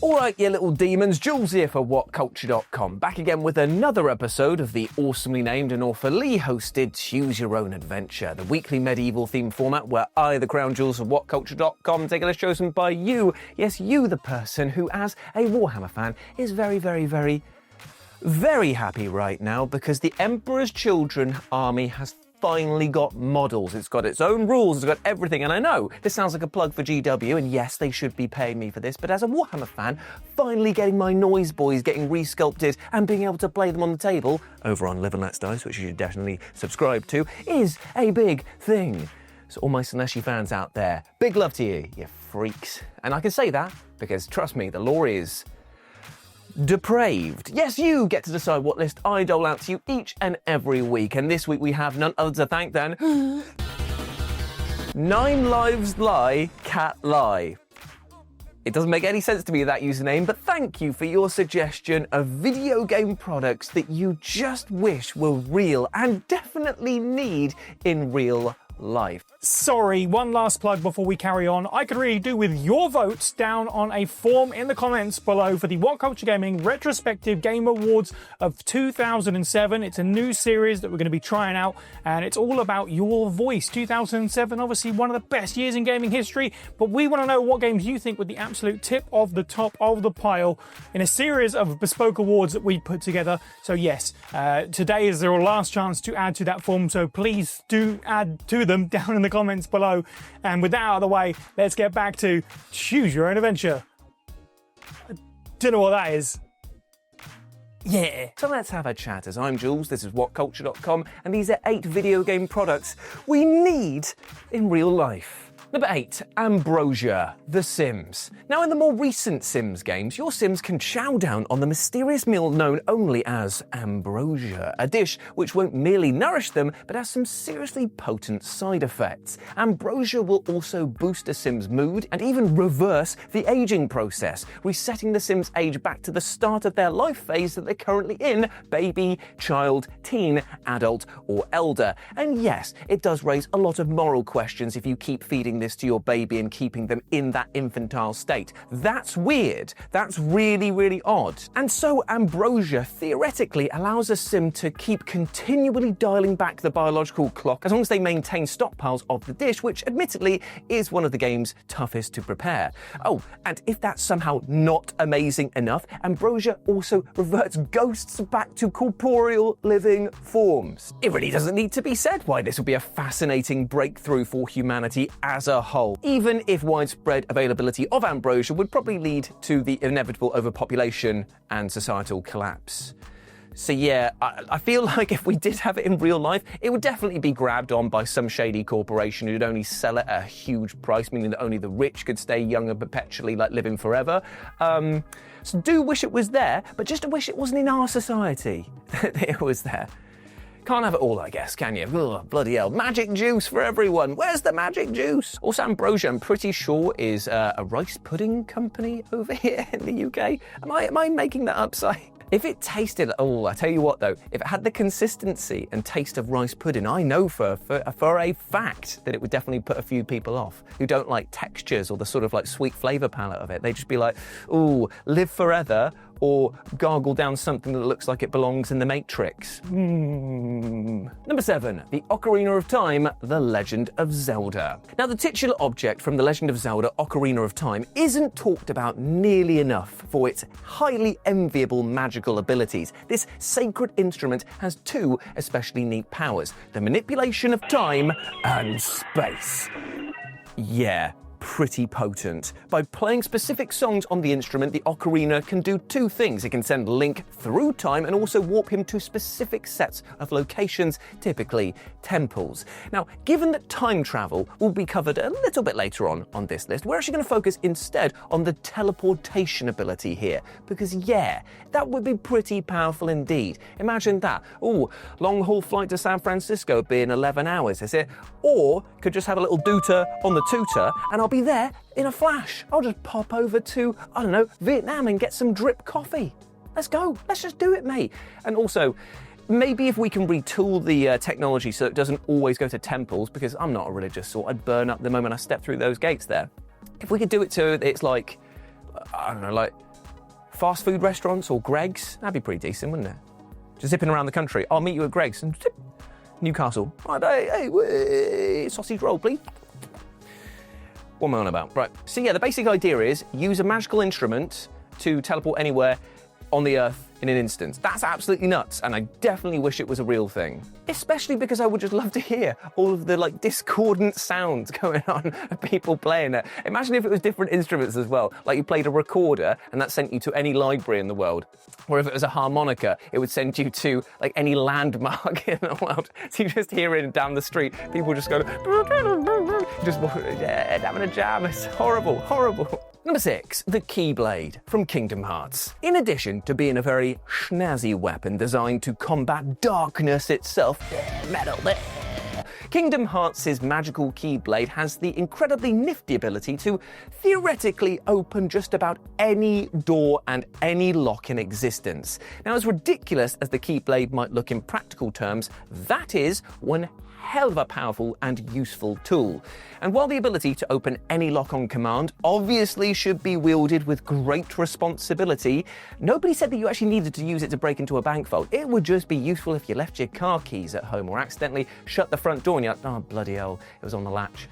Alright, you little demons, Jules here for WhatCulture.com, back again with another episode of the awesomely named and awfully hosted Choose Your Own Adventure, the weekly medieval themed format where I, the Crown Jules of WhatCulture.com, take a list chosen by you, yes, you the person who, as a Warhammer fan, is very, very, very, very happy right now because the Emperor's Children army has finally got models. It's got its own rules, it's got everything, and I know this sounds like a plug for GW, and yes, they should be paying me for this, but as a Warhammer fan, finally getting my noise boys getting resculpted and being able to play them on the table over on Live and Let's Dice, which you should definitely subscribe to, is a big thing. So all my Sineshi fans out there, big love to you, you freaks. And I can say that because, trust me, the lore is depraved. Yes, you get to decide what list I dole out to you each and every week, and this week we have none other to thank than 9 Lives Lie, Cat Lie. It doesn't make any sense to me, that username, but thank you for your suggestion of video game products that you just wish were real and definitely need in real life. Sorry, one last plug before we carry on. I could really do with your votes down on a form in the comments below for the What Culture Gaming Retrospective Game Awards of 2007. It's a new series that we're going to be trying out, and it's all about your voice. 2007, obviously one of the best years in gaming history, but we want to know what games you think were the absolute tip of the top of the pile in a series of bespoke awards that we put together. So yes, today is your last chance to add to that form, so please do add to them down in the comments below. And with that out of the way, let's get back to Choose Your Own Adventure. I don't know what that is. Yeah. So let's have a chat. As I'm Jules, this is WhatCulture.com, and these are 8 video game products we need in real life. Number 8, Ambrosia, The Sims. Now, in the more recent Sims games, your Sims can chow down on the mysterious meal known only as Ambrosia, a dish which won't merely nourish them, but has some seriously potent side effects. Ambrosia will also boost a Sim's mood and even reverse the aging process, resetting the Sim's age back to the start of their life phase that they're currently in, baby, child, teen, adult, or elder. And yes, it does raise a lot of moral questions if you keep feeding this to your baby and keeping them in that infantile state. That's weird. That's really, really odd. And so Ambrosia theoretically allows a Sim to keep continually dialing back the biological clock as long as they maintain stockpiles of the dish, which admittedly is one of the game's toughest to prepare. Oh, and if that's somehow not amazing enough, Ambrosia also reverts ghosts back to corporeal living forms. It really doesn't need to be said why this would be a fascinating breakthrough for humanity as a whole, even if widespread availability of Ambrosia would probably lead to the inevitable overpopulation and societal collapse. So yeah, I feel like if we did have it in real life, it would definitely be grabbed on by some shady corporation who'd only sell it at a huge price, meaning that only the rich could stay young and perpetually, like, living forever. So do wish it was there, but just wish it wasn't in our society that it was there. Can't have it all, I guess, can you? Ugh, bloody hell. Magic juice for everyone. Where's the magic juice? Also, Ambrosia, I'm pretty sure, is a rice pudding company over here in the UK. Am I making that up? If it tasted, oh, I tell you what though, if it had the consistency and taste of rice pudding, I know for a fact that it would definitely put a few people off who don't like textures or the sort of like sweet flavour palette of it. They'd just be like, ooh, live forever or gargle down something that looks like it belongs in the Matrix. Number 7, the Ocarina of Time, The Legend of Zelda. Now, the titular object from The Legend of Zelda, Ocarina of Time, isn't talked about nearly enough for its highly enviable magical abilities. This sacred instrument has 2 especially neat powers: the manipulation of time and space. Yeah, pretty potent. By playing specific songs on the instrument, the ocarina can do 2 things. It can send Link through time and also warp him to specific sets of locations, typically temples. Now, given that time travel will be covered a little bit later on this list, we're actually going to focus instead on the teleportation ability here, because yeah, that would be pretty powerful indeed. Imagine that. Ooh, long haul flight to San Francisco be in 11 hours, is it? Or could just have a little dooter on the tooter and I'll be there in a flash. I'll just pop over to, I don't know, Vietnam and get some drip coffee. Let's go. Let's just do it, mate. And also, maybe if we can retool the technology so it doesn't always go to temples, because I'm not a religious sort, I'd burn up the moment I step through those gates there. If we could do it so it's like, I don't know, like fast food restaurants or Greg's, that'd be pretty decent, wouldn't it? Just zipping around the country. I'll meet you at Greg's and zip, Newcastle. Right, hey, sausage roll, please. What am I on about? Right, so yeah, the basic idea is use a magical instrument to teleport anywhere on the Earth in an instant. That's absolutely nuts, and I definitely wish it was a real thing. Especially because I would just love to hear all of the like discordant sounds going on of people playing it. Imagine if it was different instruments as well. Like you played a recorder and that sent you to any library in the world. Or if it was a harmonica, it would send you to like any landmark in the world. So you just hear it down the street, people just go, just having a jam. It's horrible, horrible. Number 6, the Keyblade from Kingdom Hearts. In addition to being a very snazzy weapon designed to combat darkness itself, metal, Kingdom Hearts' magical Keyblade has the incredibly nifty ability to theoretically open just about any door and any lock in existence. Now, as ridiculous as the Keyblade might look in practical terms, that is one hell of a powerful and useful tool. And while the ability to open any lock on command obviously should be wielded with great responsibility, nobody said that you actually needed to use it to break into a bank vault. It would just be useful if you left your car keys at home or accidentally shut the front door and you're like, oh bloody hell, it was on the latch.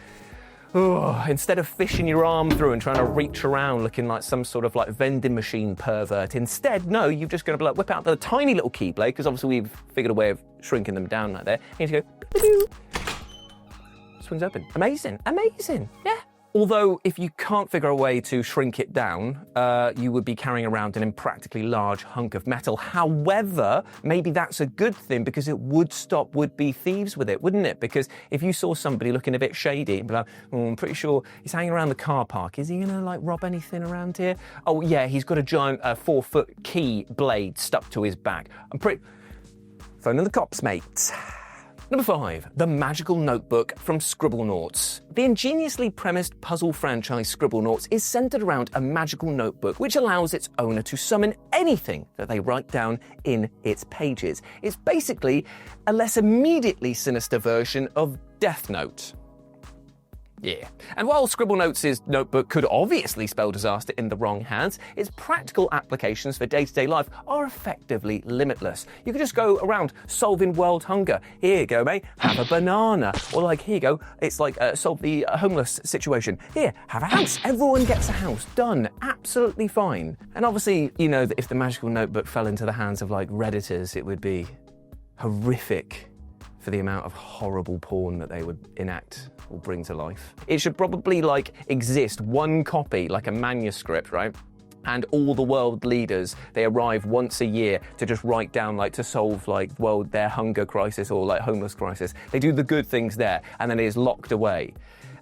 Oh, instead of fishing your arm through and trying to reach around looking like some sort of like vending machine pervert, instead, no, you're just going to like whip out the tiny little Keyblade, because obviously we've figured a way of shrinking them down like there. And you just go, swings open. Amazing, amazing, yeah. Although, if you can't figure a way to shrink it down, you would be carrying around an impractically large hunk of metal. However, maybe that's a good thing, because it would stop would-be thieves with it, wouldn't it? Because if you saw somebody looking a bit shady, and be like, oh, I'm pretty sure he's hanging around the car park. Is he gonna like rob anything around here? Oh yeah, he's got a giant 4-foot key blade stuck to his back. I'm pretty... Phoning the cops, mate. Number 5, the magical notebook from Scribblenauts. The ingeniously premised puzzle franchise Scribblenauts is centered around a magical notebook which allows its owner to summon anything that they write down in its pages. It's basically a less immediately sinister version of Death Note. Yeah. And while Scribblenauts' notebook could obviously spell disaster in the wrong hands, its practical applications for day-to-day life are effectively limitless. You could just go around solving world hunger. Here you go, mate, have a banana. Or like, here you go, it's like solve the homeless situation. Here, have a house. Everyone gets a house. Done. Absolutely fine. And obviously, you know that if the magical notebook fell into the hands of like Redditors, it would be horrific for the amount of horrible porn that they would enact or bring to life. It should probably like exist one copy, like a manuscript, right? And all the world leaders, they arrive once a year to just write down, like, to solve like their hunger crisis or like homeless crisis. They do the good things there, and then it is locked away.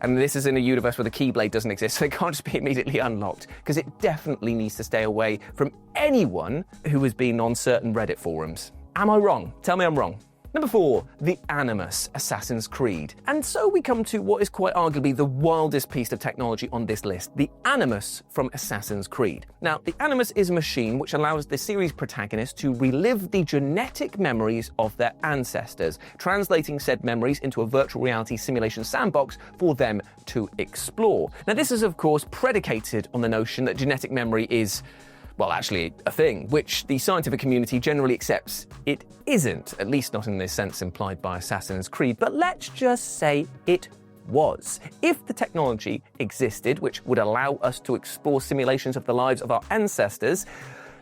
And this is in a universe where the Keyblade doesn't exist, so it can't just be immediately unlocked, because it definitely needs to stay away from anyone who has been on certain Reddit forums. Am I wrong? Tell me I'm wrong. Number 4, the Animus, Assassin's Creed. And so we come to what is quite arguably the wildest piece of technology on this list, the Animus from Assassin's Creed. Now, the Animus is a machine which allows the series protagonists to relive the genetic memories of their ancestors, translating said memories into a virtual reality simulation sandbox for them to explore. Now, this is, of course, predicated on the notion that genetic memory is, well, actually a thing, which the scientific community generally accepts it isn't, at least not in the sense implied by Assassin's Creed, but let's just say it was. If the technology existed, which would allow us to explore simulations of the lives of our ancestors,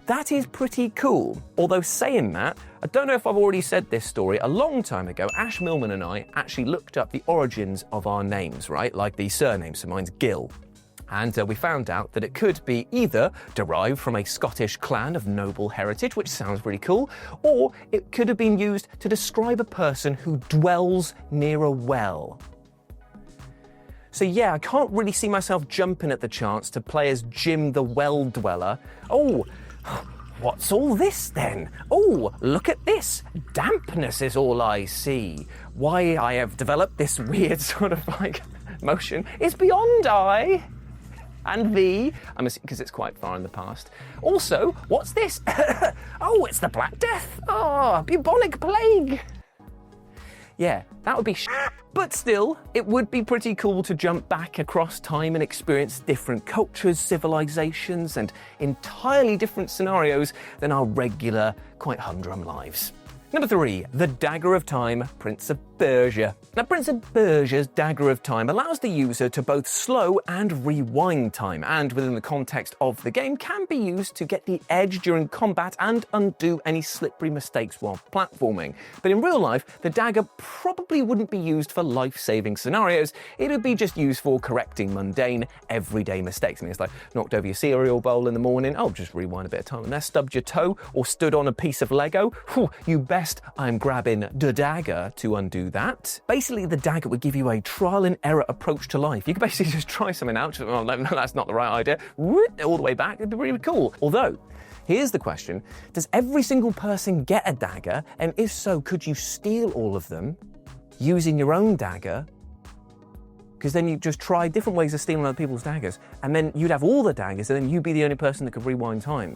that is pretty cool. Although saying that, I don't know if I've already said this story. A long time ago, Ash Millman and I actually looked up the origins of our names, right? Like the surname, so mine's Gill. And we found out that it could be either derived from a Scottish clan of noble heritage, which sounds really cool, or it could have been used to describe a person who dwells near a well. So yeah, I can't really see myself jumping at the chance to play as Jim the Well Dweller. Oh, what's all this then? Oh, look at this. Dampness is all I see. Why I have developed this weird sort of like motion is beyond I. And V, I'm assuming because it's quite far in the past. Also, what's this? Oh, it's the Black Death. Oh, bubonic plague. Yeah, that would be But still, it would be pretty cool to jump back across time and experience different cultures, civilizations, and entirely different scenarios than our regular, quite humdrum lives. Number 3, the Dagger of Time, Prince of Persia. Now, Prince of Persia's Dagger of Time allows the user to both slow and rewind time, and within the context of the game can be used to get the edge during combat and undo any slippery mistakes while platforming. But in real life, the dagger probably wouldn't be used for life-saving scenarios. It would be just used for correcting mundane, everyday mistakes. I mean, it's like knocked over your cereal bowl in the morning, oh, just rewind a bit of time and there, stubbed your toe, or stood on a piece of Lego. Whew, you best I'm grabbing the dagger to undo that. Basically, the dagger would give you a trial and error approach to life. You could basically just try something out, oh, no, that's not the right idea, all the way back, it'd be really cool. Although, here's the question, does every single person get a dagger? And if so, could you steal all of them using your own dagger? Because then you just try different ways of stealing other people's daggers, and then you'd have all the daggers, and then you'd be the only person that could rewind time.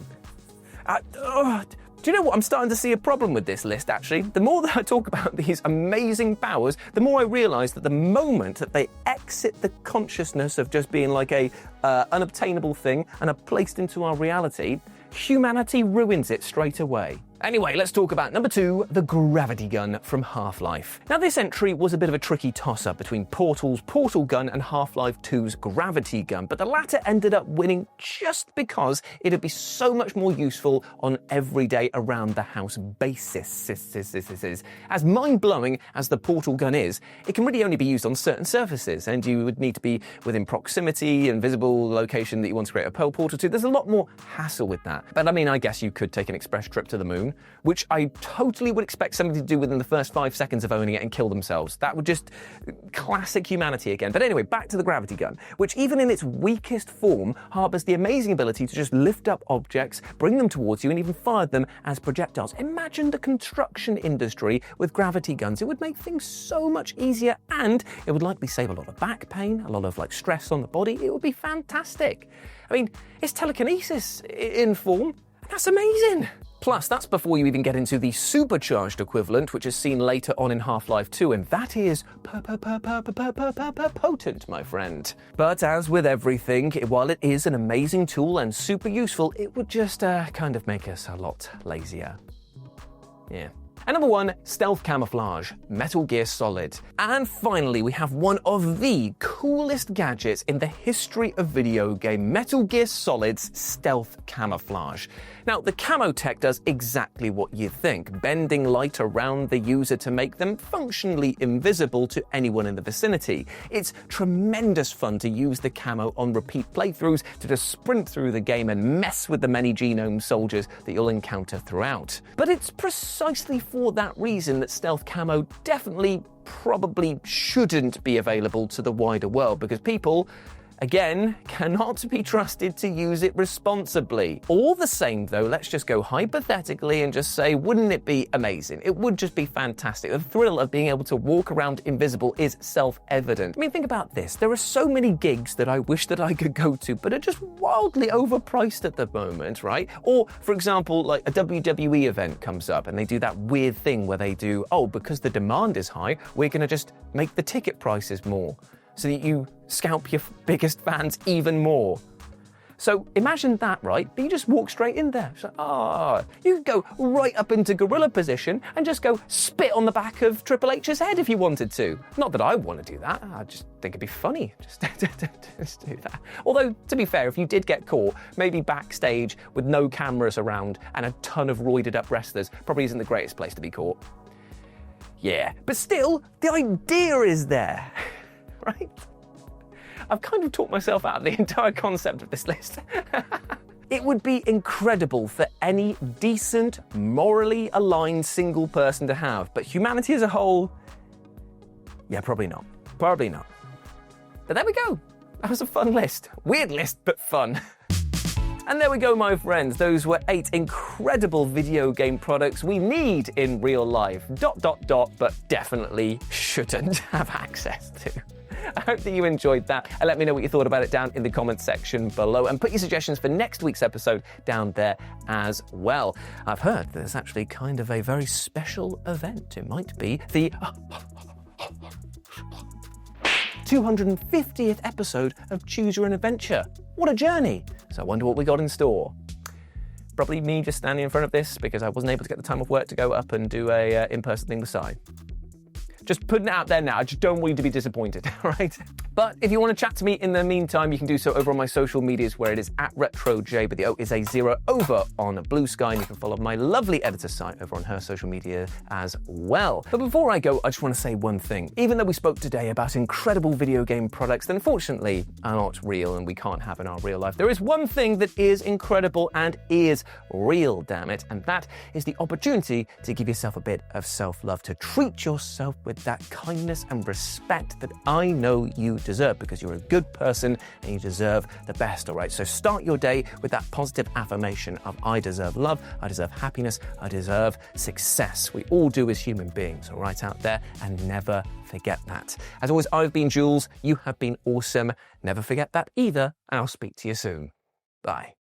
Do you know what? I'm starting to see a problem with this list, actually. The more that I talk about these amazing powers, the more I realise that the moment that they exit the consciousness of just being like a unobtainable thing and are placed into our reality, humanity ruins it straight away. Anyway, let's talk about number 2, the gravity gun from Half-Life. Now, this entry was a bit of a tricky toss-up between Portal's portal gun and Half-Life 2's gravity gun, but the latter ended up winning just because it'd be so much more useful on everyday around-the-house basis. As mind-blowing as the portal gun is, it can really only be used on certain surfaces, and you would need to be within proximity and visible location that you want to create a portal to. There's a lot more hassle with that. But I mean, I guess you could take an express trip to the moon, which I totally would expect somebody to do within the first 5 seconds of owning it and kill themselves. That would just classic humanity again. But anyway, back to the gravity gun, which even in its weakest form harbours the amazing ability to just lift up objects, bring them towards you, and even fire them as projectiles. Imagine the construction industry with gravity guns. It would make things so much easier, and it would likely save a lot of back pain, a lot of stress on the body. It would be fantastic. I mean, it's telekinesis in form. That's amazing. Plus, that's before you even get into the supercharged equivalent, which is seen later on in Half-Life 2, and that is potent, my friend. But as with everything, while it is an amazing tool and super useful, it would just kind of make us a lot lazier. Yeah. And number 1, Stealth Camouflage, Metal Gear Solid. And finally, we have one of the coolest gadgets in the history of video game, Metal Gear Solid's Stealth Camouflage. Now, the camo tech does exactly what you think, bending light around the user to make them functionally invisible to anyone in the vicinity. It's tremendous fun to use the camo on repeat playthroughs to just sprint through the game and mess with the many genome soldiers that you'll encounter throughout. But it's precisely for that reason that stealth camo probably shouldn't be available to the wider world, because people, again, cannot be trusted to use it responsibly. All the same, though, let's just go hypothetically and just say, wouldn't it be amazing? It would just be fantastic. The thrill of being able to walk around invisible is self-evident. I mean, think about this. There are so many gigs that I wish that I could go to, but are just wildly overpriced at the moment, right? Or, for example, like a WWE event comes up and they do that weird thing where they do, oh, because the demand is high, we're going to just make the ticket prices more, so that you scalp your biggest fans even more. So imagine that, right? You just walk straight in there. It's like, you could go right up into gorilla position and just go spit on the back of Triple H's head if you wanted to. Not that I want to do that. I just think it'd be funny. Just do that. Although, to be fair, if you did get caught, maybe backstage with no cameras around and a ton of roided up wrestlers probably isn't the greatest place to be caught. Yeah, but still, the idea is there. Right? I've kind of talked myself out of the entire concept of this list. It would be incredible for any decent, morally aligned single person to have, but humanity as a whole, yeah, probably not. Probably not. But there we go. That was a fun list. Weird list, but fun. And there we go, my friends. Those were 8 incredible video game products we need in real life. ... but definitely shouldn't have access to. I hope that you enjoyed that, and let me know what you thought about it down in the comments section below, and put your suggestions for next week's episode down there as well. I've heard there's actually kind of a very special event. It might be the 250th episode of Choose Your Own Adventure. What a journey! So I wonder what we got in store. Probably me just standing in front of this because I wasn't able to get the time off work to go up and do a in-person thing with Si. Just putting it out there now, I just don't want you to be disappointed, right? But if you want to chat to me in the meantime, you can do so over on my social medias where it is @RetroJ, but the O is a 0 over on Blue Sky, and you can follow my lovely editor site over on her social media as well. But before I go, I just want to say one thing. Even though we spoke today about incredible video game products that unfortunately are not real and we can't have in our real life, there is one thing that is incredible and is real, damn it, and that is the opportunity to give yourself a bit of self-love, to treat yourself with that kindness and respect that I know you deserve, because you're a good person and you deserve the best, all right? So start your day with that positive affirmation of I deserve love, I deserve happiness, I deserve success. We all do as human beings, all right, out there, and never forget that. As always, I've been Jules, you have been awesome. Never forget that either, and I'll speak to you soon. Bye.